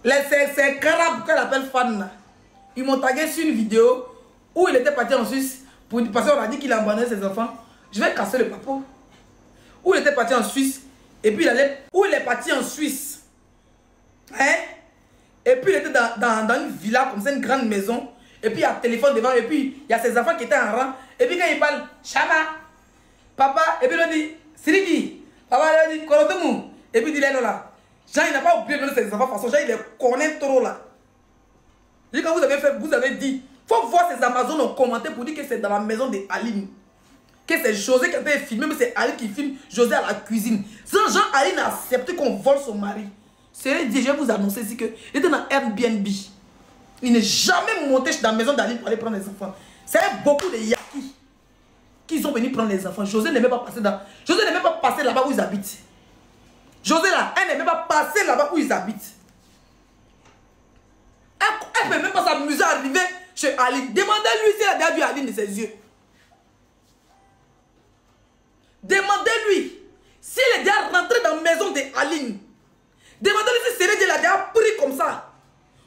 Ces carabes qu'elle appelle fan, ils m'ont tagué sur une vidéo où il était parti en Suisse parce qu'on a dit qu'il a abandonné ses enfants. Je vais casser le papo. Où il était parti en Suisse et puis où il est parti en Suisse. Hein? Et puis il était dans une villa comme ça, une grande maison. Et puis il y a un téléphone devant et puis il y a ses enfants qui étaient en rang. Et puis quand il parle, Chama, papa, et puis il dit, Siriki, papa, il dit, Korotomu. Et puis il dit, là. Jean, il n'a pas oublié de donner ses enfants, de toute façon, Jean, il les connaît trop là. Et quand vous avez dit, il faut voir ces Amazones en commentaire pour dire que c'est dans la maison d'Aline. Que c'est José qui a été filmé, mais c'est Aline qui filme José à la cuisine. Jean, Aline a accepté qu'on vole son mari. C'est dit, je vais vous annoncer ici qu'il était dans Airbnb. Il n'est jamais monté dans la maison d'Aline pour aller prendre les enfants. C'est beaucoup de Yakis qui sont venus prendre les enfants. José n'aimait pas passer José n'aimait pas passer là-bas où ils habitent. José là, elle n'aimait pas passer là-bas où ils habitent. Elle ne peut même pas s'amuser à arriver chez Aline. Demandez-lui si elle a déjà vu Aline de ses yeux. Demandez-lui s'il est déjà rentré dans la maison d'Aline. Demandez-lui si Sérédi l'a déjà pris comme ça.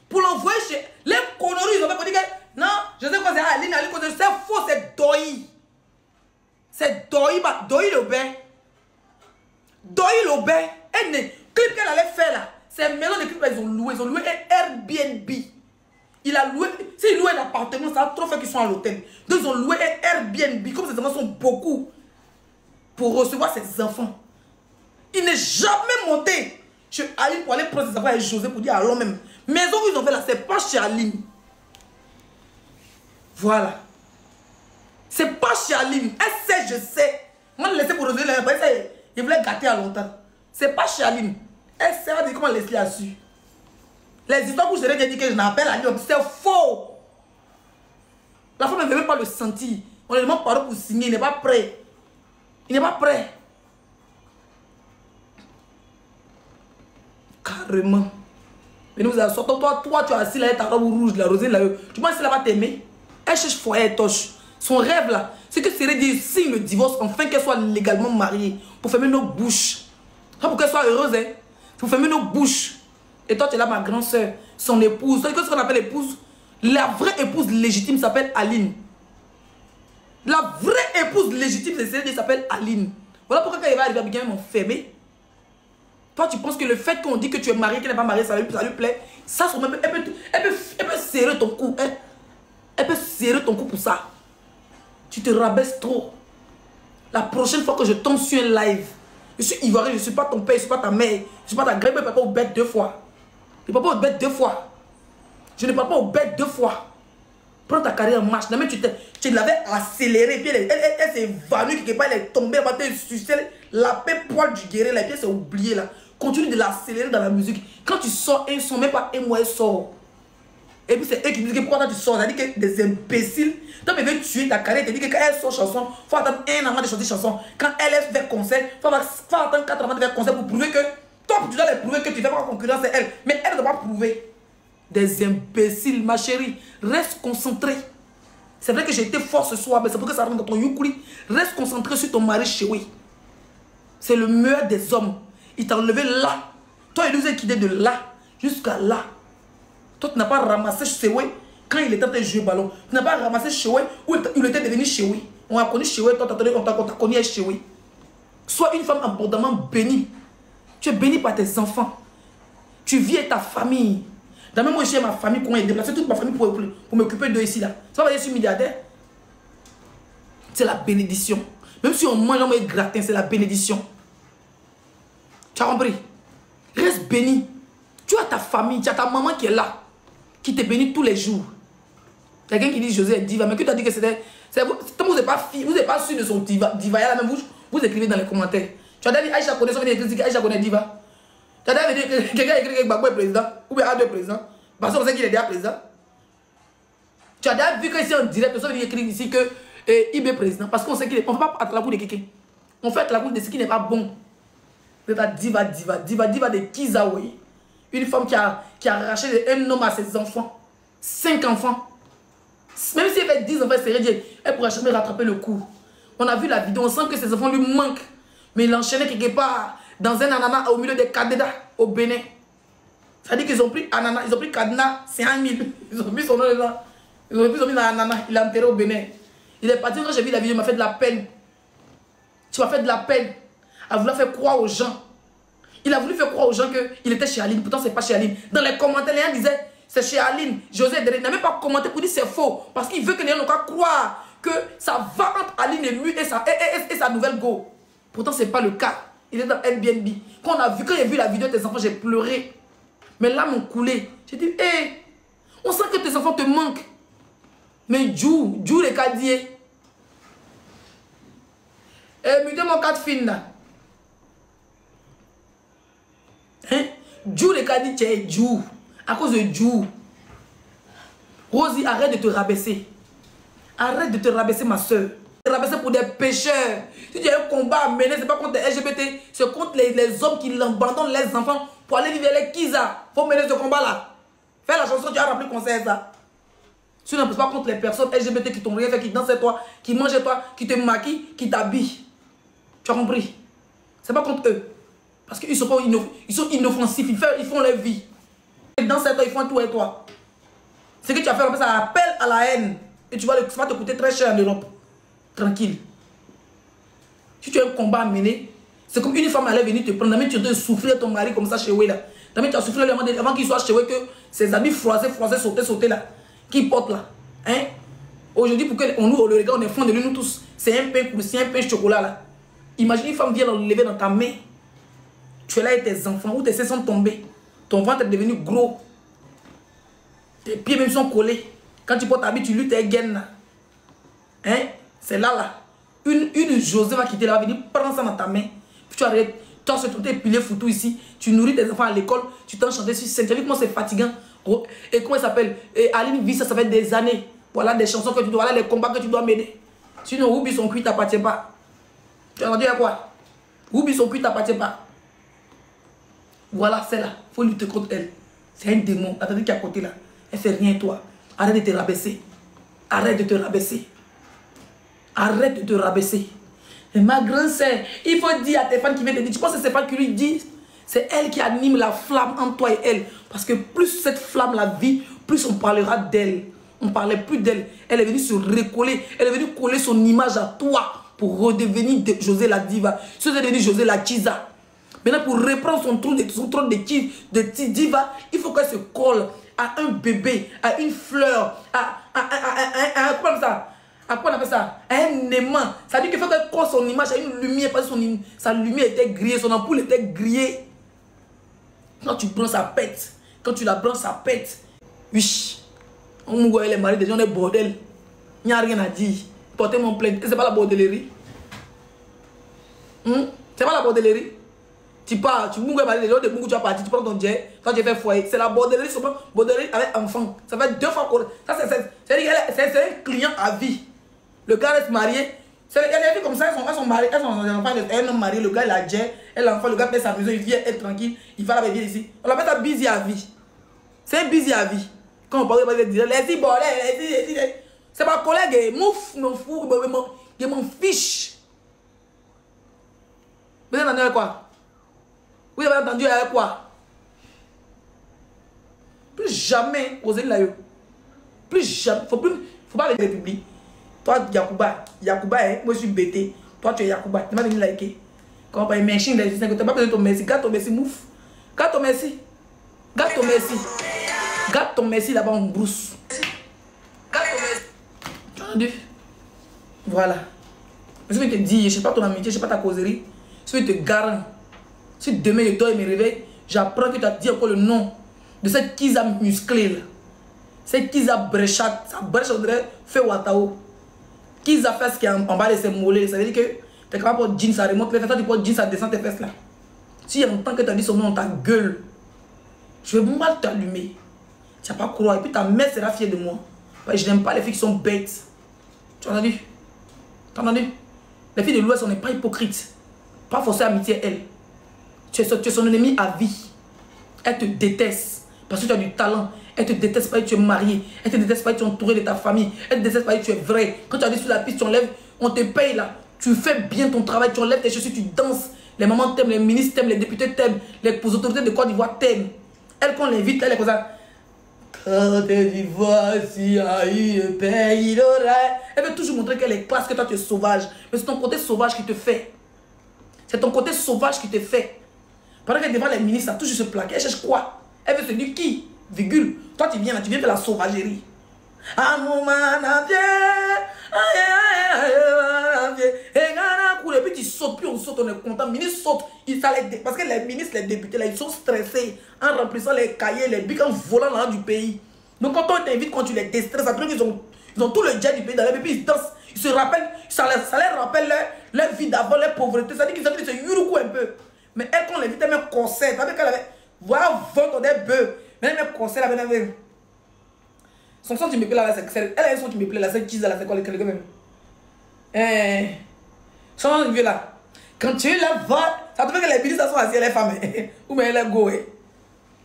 Pour l'envoyer chez les conneries. Ils ont fait dire que non, je sais quoi c'est Aline, c'est faux, c'est Doi. C'est Doi, Doi le bain. Doi le bain. Et le clip qu'elle allait faire là, c'est une maison de clips ils ont loué un Airbnb. Il a loué, s'il loue un appartement, ça a trop fait qu'ils sont à l'hôtel. Donc ils ont loué un Airbnb, comme ces enfants sont beaucoup, pour recevoir ses enfants. Il n'est jamais monté chez Aline pour aller prendre ses enfants avec José pour dire allons même. Maison où ils ont fait là, c'est pas chez Aline. Voilà. C'est pas chez Aline. Elle sait, je sais. Moi, je laissais pour José là, il voulait gâter à longtemps. C'est pas chez Aline. Elle sait pas comment Leslie a su. Les histoires où je l'ai dit que je n'appelle Aline, c'est faux. La femme ne veut même pas le sentir. On lui demande parole pour signer, il n'est pas prêt. Il n'est pas prêt. Carrément. Mais nous avons sorti, toi, tu as assis là, ta robe rouge, la rosée là. Tu penses qu'elle va t'aimer? Elle cherche foyer et torche. Son rêve là, c'est que Sérédi signe le divorce, enfin qu'elle soit légalement mariée, pour fermer nos bouches. Pour qu'elle soit heureuse, hein. Pour fermer nos bouches. Et toi, tu es là, ma grande soeur, son épouse. Qu'est-ce qu'on appelle épouse? La vraie épouse légitime s'appelle Aline. La vraie épouse légitime de Sérédi s'appelle Aline. Voilà pourquoi quand il va arriver à bien m'enfermer. Toi, tu penses que le fait qu'on dit que tu es marié, qu'elle n'est pas mariée, ça lui plaît. Ça, elle peut serrer ton cou. Hein? Elle peut serrer ton cou pour ça. Tu te rabaisses trop. La prochaine fois que je tombe sur un live, je suis ivoirien, je ne suis pas ton père, je ne suis pas ta mère, je ne suis pas ta grand-mère, papa au bête 2 fois. Je ne parle pas au bête 2 fois. Je ne parle pas au bête 2 fois. Prends ta carrière en marche. Même tu l'avais accéléré, puis elle s'est évanouie quelque part, elle est tombée, elle va te sucer la paix poil du guéret, la pièce s'est oubliée là. Continue de l'accélérer dans la musique. Quand tu sors un son, même pas un mois, elle sort. Et puis c'est eux qui me disent que pourquoi tu sors. Ça dit que des imbéciles. Toi, tu veux tuer ta carrière. Tu dis que quand elle sort chanson, il faut attendre 1 an avant de chanter chanson. Quand elle est fait concert, il faut attendre 4 ans avant de faire concert pour prouver que toi, tu dois les prouver que tu fais pas concurrence à elle. Mais elle ne doit pas prouver. Des imbéciles, ma chérie. Reste concentré. C'est vrai que j'ai été fort ce soir, mais c'est pour que ça rentre dans ton yukuri. Reste concentré sur ton mari chéri. C'est le meilleur des hommes. Il t'a enlevé là. Toi, il nous a quitté de là jusqu'à là. Toi, tu n'as pas ramassé Chewe quand il était en train de jouer au ballon. Tu n'as pas ramassé Chewe où il était devenu Chewe. On a connu Chewe, toi, on t'a connu Chewe. Sois une femme abondamment bénie. Tu es bénie par tes enfants. Tu vis avec ta famille. Dans même moi, j'ai ma famille qu'on a déplacé toute ma famille pour m'occuper d'eux ici là. Ça va dire que je suis milliardaire. C'est la bénédiction. Même si on mange un gratin, c'est la bénédiction. Tu as compris? Reste béni. Tu as ta famille, tu as ta maman qui est là, qui te bénit tous les jours. Quelqu'un qui dit José est diva, mais qui t'a dit que c'était... Vous n'êtes pas sûr de son diva. Diva, là même vous écrivez dans les commentaires. Tu as dit Aïcha connaît son écrit, Aïcha connaît diva. Tu as dit que quelqu'un écrit que Gbagbo est président, ou bien A2 président, parce qu'on sait qu'il est déjà président. Tu as déjà vu qu'ici en direct, on écrit ici que IB est président, parce qu'on sait qu'il est... On ne fait pas à la bout de quelqu'un. On fait la bout de ce qui n'est pas bon. De ta diva de Kizawe. Une femme qui a arraché un homme à ses enfants. 5 enfants. Même si elle fait 10 enfants, elle ne pourra jamais rattraper le coup. On a vu la vidéo, on sent que ses enfants lui manquent. Mais il enchaînait quelque part dans un ananas au milieu des Kadeda au Bénin. Ça dit qu'ils ont pris Anana, ils ont pris Kadna, c'est 1 000. Ils ont mis son nom là. Ils ont mis dans Anana, il est enterré au Bénin. Il est parti, quand j'ai vu la vidéo, il m'a fait de la peine. Tu m'as fait de la peine. Il a voulu faire croire aux gens. Il a voulu faire croire aux gens qu'il était chez Aline. Pourtant, ce n'est pas chez Aline. Dans les commentaires, les gens disaient, c'est chez Aline. José Deré n'a même pas commenté pour dire c'est faux. Parce qu'il veut que les gens n'ont qu'à croire que ça va entre Aline et lui et sa nouvelle go. Pourtant, ce n'est pas le cas. Il est dans Airbnb. Quand j'ai vu la vidéo de tes enfants, j'ai pleuré. Mes larmes ont coulé. J'ai dit, hé, on sent que tes enfants te manquent. Mais Djou les cadiers. Eh, mutez mon 4 filles là. Hein? Djou les cadiers, tu es Djou. À cause de Djou. Rosie, arrête de te rabaisser. Arrête de te rabaisser, ma soeur. Te rabaisser pour des pécheurs. Si tu as un combat à mener, ce n'est pas contre les LGBT, c'est contre les hommes qui abandonnent les enfants pour aller vivre les Kiza. Il faut mener ce combat-là. Fais la chanson, tu as rempli le concert, ça. Tu n'en peux pas contre les personnes LGBT qui t'ont rien fait, qui dansent toi, qui mangent toi, qui te maquillent, qui t'habillent. Tu as compris? C'est pas contre eux. Parce qu'ils sont, inoffensifs, ils font leur vie. Ils dansent toi, ils font tout et toi. Ce que tu as fait, ça appelle à la haine. Et ça va te coûter très cher en Europe. Tranquille. Si tu as un combat à mener, c'est comme une femme allait venir te prendre. Tu dois souffrir ton mari comme ça chez eux là. Tu as soufflé avant qu'il soit chez eux, que ses amis froissés, sauter là. Qui porte là. Hein? Aujourd'hui, pour qu'on nous le regarde, on est fond de lui, nous tous. C'est un pain chocolat là. Imagine une femme vient l'enlever dans ta main. Tu es là avec tes enfants, ou tes seins sont tombés. Ton ventre est devenu gros. Tes pieds même sont collés. Quand tu portes ta bille, tu luttes tes gaines là. Hein? C'est là. Une José va quitter là, va venir prendre ça dans ta main. Puis tu arrêtes. Toi, c'est tout épilé foutu ici. Tu nourris tes enfants à l'école. Tu t'en chantes sur scène. Tu as vu comment c'est fatigant? Et comment il s'appelle? Aline vit ça, ça fait des années. Voilà des chansons que tu dois, voilà les combats que tu dois mener. Sinon, oublie son cuit, t'appartient pas. Tu as entendu à quoi? Oublie son cuit, t'appartient pas. Voilà, c'est là. Il faut lutter contre elle. C'est un démon. Attendez qui est à côté là. Elle fait rien, toi. Arrête de te rabaisser. Arrête de te rabaisser. Arrête de te rabaisser. Et ma grande sœur, il faut dire à tes fans qui viennent te dire, tu penses que c'est pas qui lui dit? C'est elle qui anime la flamme entre toi et elle. Parce que plus cette flamme la vit, plus on parlera d'elle. On ne parlait plus d'elle. Elle est venue se recoller. Elle est venue coller son image à toi pour redevenir José la diva. Si vous êtes devenu José la Kiza. Maintenant, pour reprendre son trône de diva, il faut qu'elle se colle à un bébé, à une fleur, à quoi ça? À quoi on appelle ça? À un aimant. Ça veut dire qu'il faut qu'elle colle son image à une lumière, parce que sa lumière était grillée, son ampoule était grillée. Quand tu branches, ça pète. Quand tu la branches, ça pète. Oui. On voit les maris des gens, on est bordel. Il n'y a rien à dire. Portez mon plainte. C'est pas la bordellerie. C'est pas la bordellerie. Tu pars, tu mouilles les maris des gens, tu vas partir, tu prends ton jet, toi tu fais foyer. C'est la bordellerie, seulement bordellerie avec enfant. Ça fait 2 fois qu'on. Ça, c'est un client à vie. Le gars reste marié. Il y a des filles comme ça, elles sont mariées, elles sont enfants, un homme marié, le gars il a jet, elle l'enfant, le gars paie sa maison, il vient être tranquille, il va la baby ici. On l'appelle ça busy à vie. C'est un busy à vie. Quand on parle de dire, les bordel, c'est ma collègue, mouf, m'en fous, je m'en fiche. Vous avez entendu quoi? Vous avez entendu avec quoi? Plus jamais, osez là. Plus jamais, faut pas les républiques. Toi, Yacouba, moi je suis bêté. Toi, tu es Yacouba, tu m'as venu liker. Quand on parle de machine, tu n'as pas besoin de ton merci. Garde ton merci, mouf. Garde ton merci. Garde ton merci. Garde ton merci là-bas en brousse. Garde ton merci. Tu as entendu? Voilà. Je vais te dire, je ne sais pas ton amitié, je ne sais pas ta causerie. Je vais te garantir. Si demain je dors et me réveille, j'apprends que tu as dit encore le nom de cette Kiza musclée là. Cette Kiza bréchate. Ça brèche, on dirait fait Watao. Kiza fait ce qui est en bas de ses mollets. Ça veut dire que tu es capable pour jean, ça remonte les fesses. Toi, tu portes jean, ça descend tes fesses là. Si en tant que tu as dit son nom dans ta gueule, je vais mal t'allumer. Tu n'as pas croire. Et puis ta mère sera fière de moi. Parce que je n'aime pas les filles qui sont bêtes. Tu as entendu? Tu as entendu? Les filles de l'Ouest, on n'est pas hypocrites. Pas forcément amitié elle. Tu es son ennemi à vie. Elle te déteste parce que tu as du talent. Elle te déteste parce que tu es marié. Elle te déteste parce que tu es entouré de ta famille. Elle te déteste parce que tu es vrai. Quand tu arrives sur la piste, tu enlèves, on te paye là. Tu fais bien ton travail, tu enlèves tes chaussures, tu danses. Les mamans t'aiment, les ministres t'aiment, les députés t'aiment, les autorités de Côte d'Ivoire t'aiment. Elle, qu'on l'invite, elle est comme ça. Quand elle dit voici un pays d'oreille. Elle veut toujours montrer qu'elle est classe, que toi tu es sauvage. Mais c'est ton côté sauvage qui te fait. C'est ton côté sauvage qui te fait. Pendant que devant les ministres, elle a toujours se plaquer. Elle cherche quoi? Elle veut se dire qui? Virgule. Toi tu viens là, tu viens de la sauvagerie. Ah mon man, et puis tu sautes, puis on saute, on est content. Ministre saute, parce que les ministres, les députés, là, ils sont stressés en remplissant les cahiers, les bics, en volant dans du pays. Donc quand on t'invite, quand tu les déstresses, après ils ont tout le jet du pays dans les pays, ils dansent, ils se rappellent, ça les rappelle leur vie d'avant, leur pauvreté. Ça dit qu'ils ont dit, c'est yuruku un peu. Mais elle, quand on l'invite, elle met un concert, avec elle avait, voilà, vendre des bœufs. Mais elle met un concert, elle avait. Son son, tu me plais là, elle a un son qui me plaît là, c'est Kiza là, c'est quoi le quelqu'un même? Son vieux là. Quand tu la vois, ça te fait que les ministres sont assis, elle est femme. Ou bien elle est go.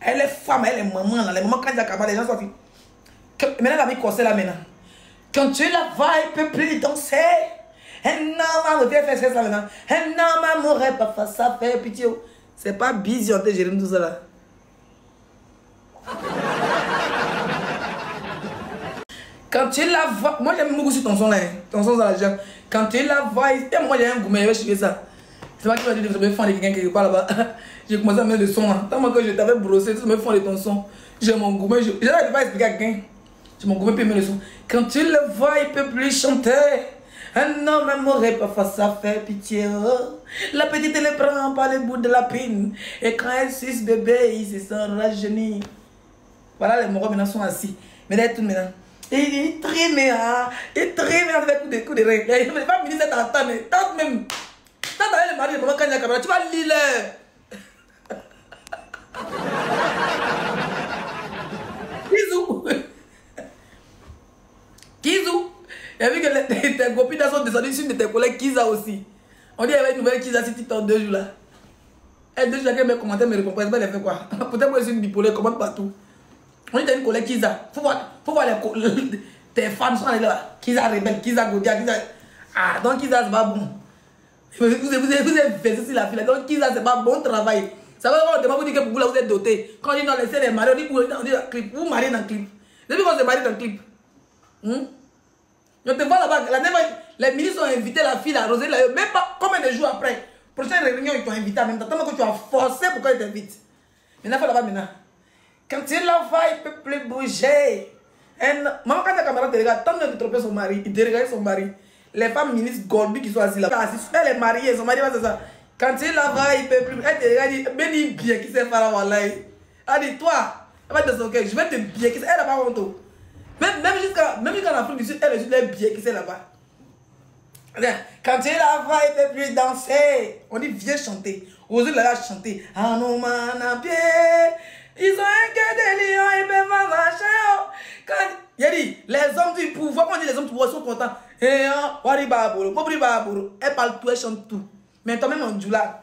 Elle est femme, elle est maman là. Les mamans, quand ils accaparent, les gens sont assis. Maintenant, elle a mis corset là maintenant. Quand tu la vois, elle peut plus danser. Un homme, on fait ça maintenant. Un homme m'aurait pas fait ça, fait pitié. C'est pas bisioté, Jérémy, tout ça là. Quand tu la vois, moi j'aime beaucoup sur ton son là, ton son dans la jambe. Quand tu la vois, et moi j'ai un gourmet, je vais chier ça. C'est pas qui va dire que je me fends de quelqu'un quelque part là-bas. J'ai commencé à mettre le son là. Tant que je t'avais brossé, tu me fends de ton son. J'ai mon gourmet, je n'arrive pas à expliquer à quelqu'un. J'ai mon gourmet, puis mettre le son. Quand tu le vois, il peut plus chanter. Un homme m'aurait pas fait ça, fait pitié. Oh. La petite elle prend par le bout de la pine. Et quand elle suce bébé, il se sent rajeuni. Voilà, les moraux maintenant sont assis. Mais là, tout maintenant. Il trime avec coups de règles. Il ne va pas ministre t'entendre, mais tente même. Tente avec le mari de maman quand il y a la caméra, tu vas lire. Kizou. Kizou. Il y a vu que tes copines sont descendues sur tes collègues Kiza aussi. On dit qu'il y avait une nouvelle Kiza sur TikTok 2 jours là. Elle 2 jours, chacun me commentait, me répond, elle fait quoi? Peut-être moi je suis une bipolaire, commente partout. On dit que tu as une collègue Kiza. Faut voir tes fans sont allés là. Kiza rebelle, Kiza Godia, Kiza. Ah, donc Kiza c'est pas bon. Vous avez fait ça sur la fille. Donc Kiza c'est pas bon travail. Ça veut dire que vous dites que vous êtes doté. Quand on dit non, laissez les mariés, on dit clip. Vous mariez dans le clip. Depuis qu'on se marie dans le clip. Je te vois là-bas. Les ministres ont invité la fille à Rosé. Même pas combien de jours après. Prochaine réunion, ils t'ont invité en même temps. Tellement que tu as forcé pour qu'ils t'invitent. Maintenant, il faut là-bas maintenant. Quand tu la vois, il ne peut plus bouger. Maman, quand ta camarade te regarde, tant de tromper son mari, il te regarde son mari. Les femmes ministres Golbi qui sont assises là, elle est mariée, son mari va c'est ça. Quand tu la vois, il ne peut plus. Elle te regarde, elle dit, béni bien qui sait faire la wallahi. Elle dit, toi, elle va te dire, ok, je vais te bien qui sait. Elle n'a pas honte. Même jusqu'en Afrique du Sud, elle est juste les bien qui sait là-bas. Quand tu la vois, il ne peut plus danser. On dit, viens chanter. Osez la chanter. Ah non, man, à pied. Ils ont un cœur de lion, ils peuvent pas marcher. Il a dit, les hommes du pouvoir, quand on dit les hommes du pouvoir sont contents. Elle parle tout, elle chante tout. Mais toi-même, on dit là,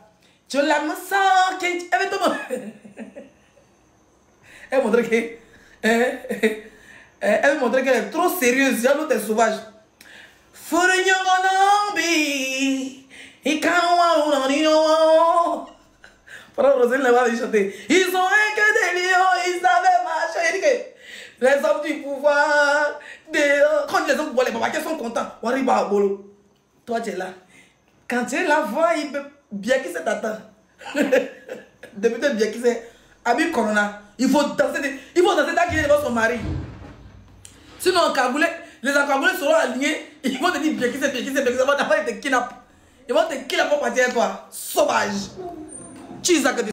tu la me sens, elle montre que, elle montre qu'elle est trop sérieuse, il y a l'autre est sauvage. Pendant Roselyne l'a pas chanter. Ils ont un cœur de lion, ils savaient marcher. Il dit que les hommes du pouvoir, quand les hommes du pouvoir, les papas sont contents. Toi, tu es là. Quand tu es là, vois, il peut bien qui t'attend. Depuis que bien qui c'est Habib Corona, il faut danser dans qu'il devant son mari. Sinon, les encagoulés seront alignés. Ils vont te dire bien qui c'est, ils vont te kidnapper. Ils vont te kidnapper pour partir à toi. Sauvage. Tu sais que